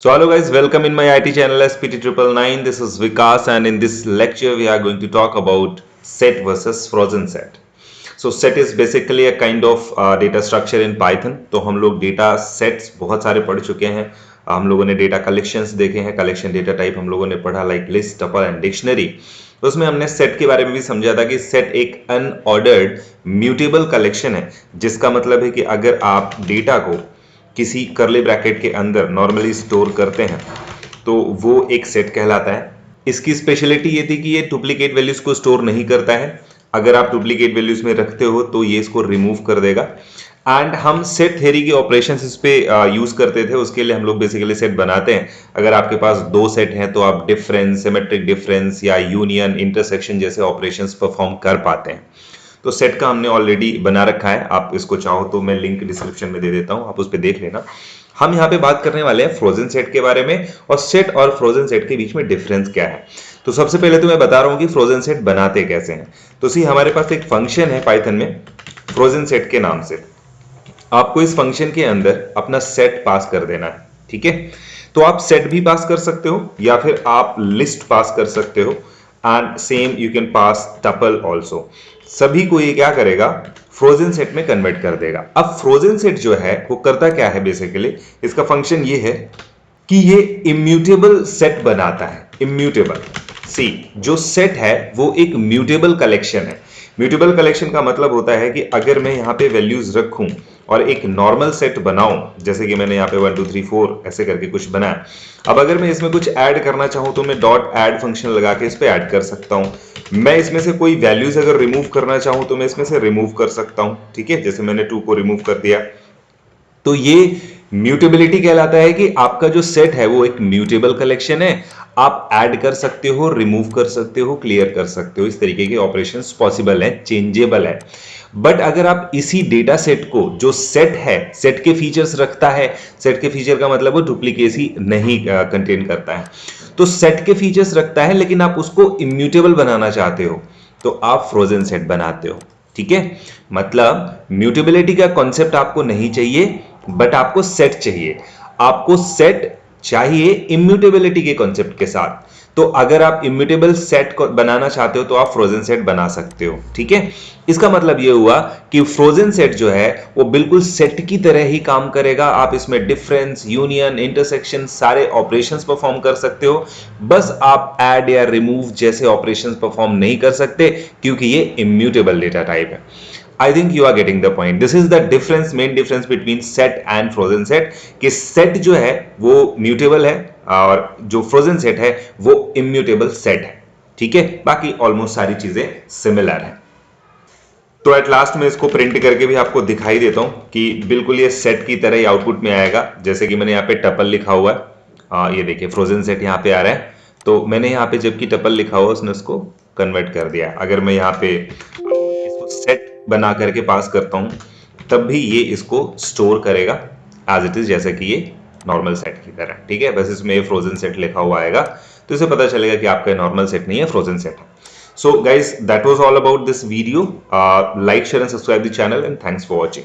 So hello guys, welcome in my IT channel SPT 999. This is Vikas and in this lecture we are going to talk about set versus frozen set. So set is basically a kind of data structure in Python. तो हम लोग data sets बहुत सारे पढ़ चुके हैं. हम लोगों ने data collections देखे हैं, collection data type हम लोगों ने पढ़ा like list, tuple and dictionary. तो उसमें हमने set के बारे में भी समझा था कि set एक unordered mutable collection है, जिसका मतलब है कि अगर आप data को किसी करली ब्रैकेट के अंदर नॉर्मली स्टोर करते हैं तो वो एक सेट कहलाता है. इसकी स्पेशलिटी ये थी कि ये डुप्लीकेट वैल्यूज को स्टोर नहीं करता है. अगर आप डुप्लीकेट वैल्यूज में रखते हो तो ये इसको रिमूव कर देगा. एंड हम सेट थ्योरी के ऑपरेशंस इस पे यूज करते थे. उसके लिए हम लोग बेसिकली सेट बनाते हैं. अगर आपके पास दो सेट हैं तो आप डिफरेंस, सिमेट्रिक डिफरेंस या यूनियन, इंटरसेक्शन जैसे ऑपरेशंस परफॉर्म कर पाते हैं. तो सेट का हमने ऑलरेडी बना रखा है. आप इसको चाहो तो मैं लिंक डिस्क्रिप्शन में दे देता हूं, आप उस पर देख लेना. हम यहाँ पे बात करने वाले हैं फ्रोजन सेट के बारे में और सेट और फ्रोजन सेट के बीच में डिफरेंस क्या है. तो सबसे पहले तो मैं बता रहा हूं कि फ्रोजन सेट बनाते कैसे हैं. तो सी हमारे पास एक फंक्शन है पाइथन में फ्रोजन सेट के नाम से. आपको इस फंक्शन के अंदर अपना सेट पास कर देना है. ठीक है, तो आप सेट भी पास कर सकते हो या फिर आप लिस्ट पास कर सकते हो. And same you can pass tuple also. सभी को ये क्या करेगा, फ्रोजन सेट में कन्वर्ट कर देगा. अब फ्रोजन सेट जो है वो करता क्या है, बेसिकली इसका फंक्शन ये है कि ये इम्यूटेबल सेट बनाता है. इम्यूटेबल सी जो सेट है वो एक म्यूटेबल कलेक्शन है. म्यूटेबल कलेक्शन का मतलब होता है कि अगर मैं यहाँ पे वैल्यूज रखूं और एक नॉर्मल सेट बनाऊं, जैसे कि मैंने यहाँ पे 1 2 3 4 ऐसे करके कुछ बनाया. अब अगर मैं इसमें कुछ ऐड करना चाहूं तो मैं डॉट ऐड फंक्शन लगा के इस पे ऐड कर सकता हूं. मैं इसमें से कोई वैल्यूज अगर रिमूव करना चाहूं तो मैं इसमें से रिमूव कर सकता हूं. ठीक है, जैसे मैंने 2 को रिमूव कर दिया. तो ये म्यूटेबिलिटी कहलाता है कि आपका जो सेट है वो एक म्यूटेबल कलेक्शन है. आप ऐड कर सकते हो, रिमूव कर सकते हो, क्लियर कर सकते हो. इस तरीके के ऑपरेशंस पॉसिबल है, चेंजेबल है. बट अगर आप इसी डेटा सेट को, जो सेट है, सेट के फीचर्स रखता है, सेट के फीचर का मतलब वो डुप्लीकेसी नहीं कंटेन करता है, तो सेट के फीचर्स रखता है लेकिन आप उसको इम्यूटेबल बनाना चाहते हो तो आप फ्रोजन सेट बनाते हो. ठीक है, मतलब म्यूटेबिलिटी का कॉन्सेप्ट आपको नहीं चाहिए बट आपको सेट चाहिए. आपको सेट चाहिए इम्यूटेबिलिटी के कॉन्सेप्ट के साथ. तो अगर आप इम्यूटेबल सेट को बनाना चाहते हो तो आप फ्रोजन सेट बना सकते हो. ठीक है, इसका मतलब यह हुआ कि फ्रोजन सेट जो है वो बिल्कुल सेट की तरह ही काम करेगा. आप इसमें डिफरेंस, यूनियन, इंटरसेक्शन सारे ऑपरेशंस परफॉर्म कर सकते हो. बस आप ऐड या रिमूव जैसे ऑपरेशंस परफॉर्म नहीं कर सकते क्योंकि ये इम्यूटेबल डेटा टाइप है. I think you are getting the point. This is the difference, main difference between set and frozen set. कि set जो है वो mutable है और जो frozen set है वो immutable set है. ठीक है, बाकी ऑलमोस्ट सारी चीजें सिमिलर है. तो एट लास्ट में इसको प्रिंट करके भी आपको दिखाई देता हूं कि बिल्कुल ये सेट की तरह ही आउटपुट में आएगा. जैसे कि मैंने यहाँ पे टपल लिखा हुआ है, ये देखिए फ्रोजन सेट यहाँ पे आ रहा है. तो मैंने यहाँ पे जबकि टपल लिखा हुआ उसने उसको कन्वर्ट कर दिया. अगर मैं यहाँ पे इसको सेट बना करके पास करता हूं तब भी ये इसको स्टोर करेगा एज इट इज, जैसे कि ये नॉर्मल सेट की तरह. ठीक है, बस इसमें फ्रोजन सेट लिखा हुआ आएगा तो इसे पता चलेगा कि आपका नॉर्मल सेट नहीं है, फ्रोजन सेट है. So guys, that was all about this video. Like, share and subscribe the channel and thanks for watching.